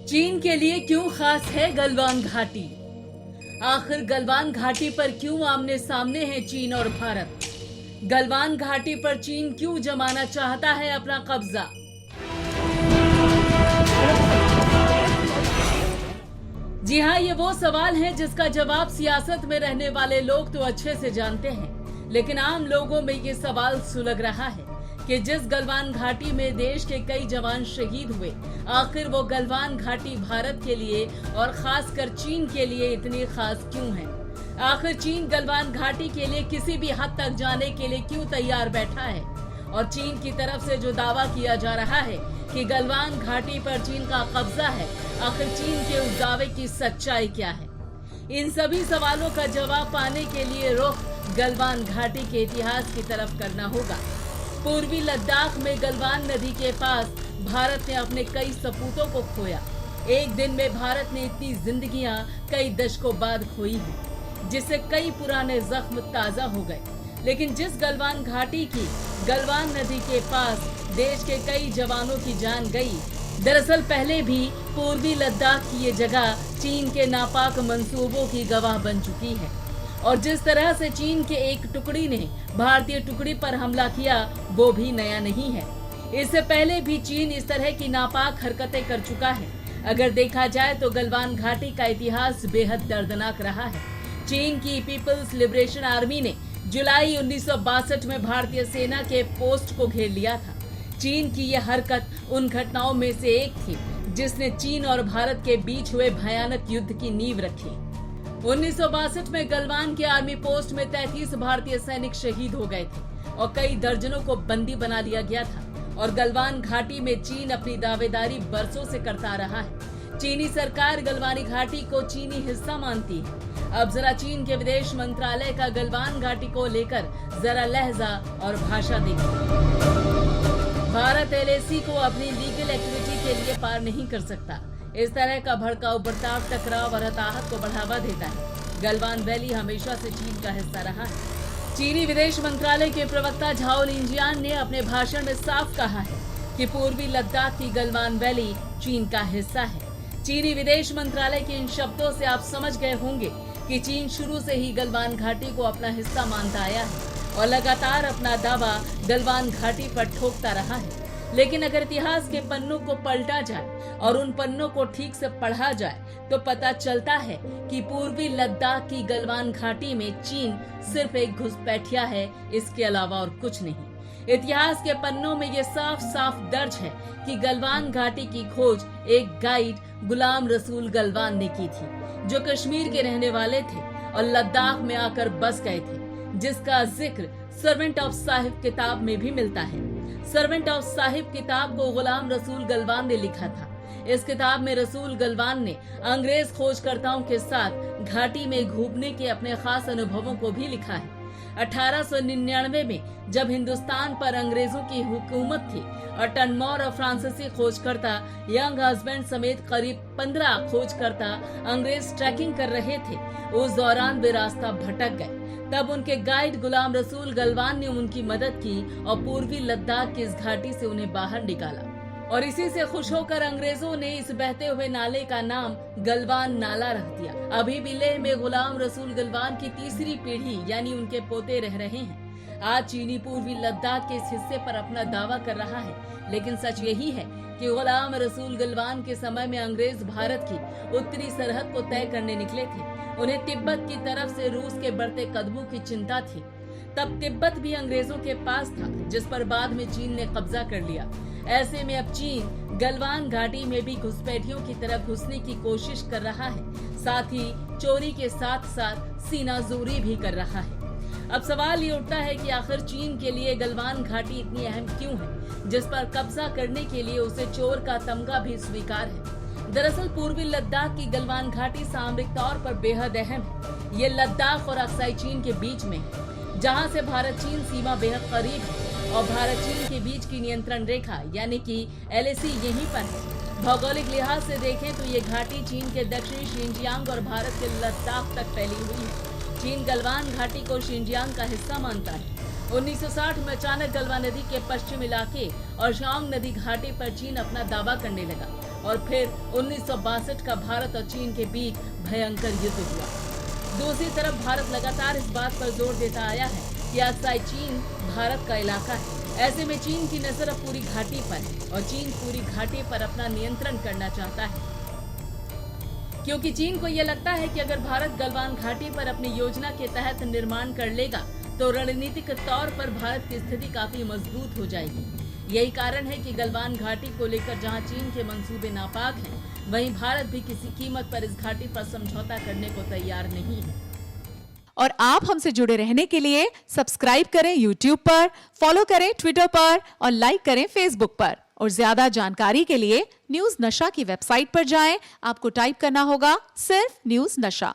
चीन के लिए क्यों खास है गलवान घाटी? आखिर गलवान घाटी पर क्यों आमने सामने हैं चीन और भारत? गलवान घाटी पर चीन क्यों जमाना चाहता है अपना कब्जा? जी हाँ, ये वो सवाल है जिसका जवाब सियासत में रहने वाले लोग तो अच्छे से जानते हैं, लेकिन आम लोगों में ये सवाल सुलग रहा है कि जिस गलवान घाटी में देश के कई जवान शहीद हुए, आखिर वो गलवान घाटी भारत के लिए और खासकर चीन के लिए इतनी खास क्यों है? आखिर चीन गलवान घाटी के लिए किसी भी हद तक जाने के लिए क्यों तैयार बैठा है? और चीन की तरफ से जो दावा किया जा रहा है कि गलवान घाटी पर चीन का कब्जा है, आखिर चीन के उस दावे की सच्चाई क्या है? इन सभी सवालों का जवाब पाने के लिए रुख गलवान घाटी के इतिहास की तरफ करना होगा। पूर्वी लद्दाख में गलवान नदी के पास भारत ने अपने कई सपूतों को खोया। एक दिन में भारत ने इतनी जिंदगियां कई दशकों बाद खोई हैं, जिससे कई पुराने जख्म ताजा हो गए। लेकिन जिस गलवान घाटी की गलवान नदी के पास देश के कई जवानों की जान गई, दरअसल पहले भी पूर्वी लद्दाख की ये जगह चीन के नापाक मंसूबों की गवाह बन चुकी है। और जिस तरह से चीन के एक टुकड़ी ने भारतीय टुकड़ी पर हमला किया, वो भी नया नहीं है। इससे पहले भी चीन इस तरह की नापाक हरकतें कर चुका है। अगर देखा जाए तो गलवान घाटी का इतिहास बेहद दर्दनाक रहा है। चीन की पीपल्स लिबरेशन आर्मी ने जुलाई 1962 में भारतीय सेना के पोस्ट को घेर लिया था। चीन की यह हरकत उन घटनाओं में से एक थी जिसने चीन और भारत के बीच हुए भयानक युद्ध की नींव रखी। 1962 में गलवान के आर्मी पोस्ट में 33 भारतीय सैनिक शहीद हो गए थे और कई दर्जनों को बंदी बना लिया गया था। और गलवान घाटी में चीन अपनी दावेदारी बरसों से करता रहा है। चीनी सरकार गलवानी घाटी को चीनी हिस्सा मानती है। अब जरा चीन के विदेश मंत्रालय का गलवान घाटी को लेकर जरा लहजा और भाषा देखिए। भारत एलएसी को अपनी लीगल एक्टिविटी के लिए पार नहीं कर सकता। इस तरह का भड़काऊ बर्ताव टकराव और हताहत को बढ़ावा देता है। गलवान वैली हमेशा से चीन का हिस्सा रहा है। चीनी विदेश मंत्रालय के प्रवक्ता झाओ लिंजियान ने अपने भाषण में साफ कहा है कि पूर्वी लद्दाख की गलवान वैली चीन का हिस्सा है। चीनी विदेश मंत्रालय के इन शब्दों से आप समझ गए होंगे कि चीन शुरू से ही गलवान घाटी को अपना हिस्सा मानता आया है और लगातार अपना दावा गलवान घाटी पर ठोकता रहा है। लेकिन अगर इतिहास के पन्नों को पलटा जाए और उन पन्नों को ठीक से पढ़ा जाए तो पता चलता है कि पूर्वी लद्दाख की गलवान घाटी में चीन सिर्फ एक घुसपैठिया है, इसके अलावा और कुछ नहीं। इतिहास के पन्नों में ये साफ साफ दर्ज है कि गलवान घाटी की खोज एक गाइड गुलाम रसूल गलवान ने की थी, जो कश्मीर के रहने वाले थे और लद्दाख में आकर बस गए थे, जिसका जिक्र सर्वेंट ऑफ साहिब किताब में भी मिलता है। सर्वेंट ऑफ साहिब किताब को गुलाम रसूल गलवान ने लिखा था। इस किताब में रसूल गलवान ने अंग्रेज खोजकर्ताओं के साथ घाटी में घूमने के अपने खास अनुभवों को भी लिखा है। 1899 में जब हिंदुस्तान पर अंग्रेजों की हुकूमत थी और टनमोर और फ्रांसीसी खोजकर्ता यंग हस्बैंड समेत करीब 15 खोजकर्ता अंग्रेज ट्रैकिंग कर रहे थे, उस दौरान वे रास्ता भटक गए। तब उनके गाइड गुलाम रसूल गलवान ने उनकी मदद की और पूर्वी लद्दाख की इस घाटी से उन्हें बाहर निकाला। और इसी से खुश होकर अंग्रेजों ने इस बहते हुए नाले का नाम गलवान नाला रख दिया। अभी भी लेह में गुलाम रसूल गलवान की तीसरी पीढ़ी यानी उनके पोते रह रहे हैं। आज चीनी पूर्वी लद्दाख के इस हिस्से पर अपना दावा कर रहा है, लेकिन सच यही है कि गुलाम रसूल गलवान के समय में अंग्रेज भारत की उत्तरी सरहद को तय करने निकले थे। उन्हें तिब्बत की तरफ से रूस के बढ़ते कदमों की चिंता थी। तब तिब्बत भी अंग्रेजों के पास था, जिस पर बाद में चीन ने कब्जा कर लिया। ऐसे में अब चीन गलवान घाटी में भी घुसपैठियों की तरह घुसने की कोशिश कर रहा है, साथ ही चोरी के साथ साथ सीनाजोरी भी कर रहा है। अब सवाल ये उठता है कि आखिर चीन के लिए गलवान घाटी इतनी अहम क्यों है, जिस पर कब्जा करने के लिए उसे चोर का तमगा भी स्वीकार है। दरअसल पूर्वी लद्दाख की गलवान घाटी सामरिक तौर पर बेहद अहम है। ये लद्दाख और अक्साई चीन के बीच में है, जहां से भारत चीन सीमा बेहद करीब है और भारत चीन के बीच की नियंत्रण रेखा यानी कि एलएसी यहीं पर है। भौगोलिक लिहाज से देखें तो ये घाटी चीन के दक्षिणी शिनजियांग और भारत के लद्दाख तक फैली हुई है। चीन गलवान घाटी को शिनजियांग का हिस्सा मानता है। 1960 में अचानक गलवान नदी के पश्चिम इलाके और शाओंग नदी घाटी पर चीन अपना दावा करने लगा और फिर 1962 का भारत और चीन के बीच भयंकर युद्ध हुआ। दूसरी तरफ भारत लगातार इस बात पर जोर देता आया है कि अक्साई चीन भारत का इलाका है। ऐसे में चीन की नजर अब पूरी घाटी पर है और चीन पूरी घाटी पर अपना नियंत्रण करना चाहता है, क्योंकि चीन को यह लगता है कि अगर भारत गलवान घाटी पर अपनी योजना के तहत निर्माण कर लेगा तो रणनीतिक तौर पर भारत की स्थिति काफी मजबूत हो जाएगी। यही कारण है कि गलवान घाटी को लेकर जहां चीन के मंसूबे नापाक हैं, वहीं भारत भी किसी कीमत पर इस घाटी पर समझौता करने को तैयार नहीं है। और आप हमसे जुड़े रहने के लिए सब्सक्राइब करें YouTube पर, फॉलो करें Twitter पर और लाइक करें Facebook पर। और ज्यादा जानकारी के लिए न्यूज नशा की वेबसाइट पर जाएं। आपको टाइप करना होगा सिर्फ न्यूज नशा।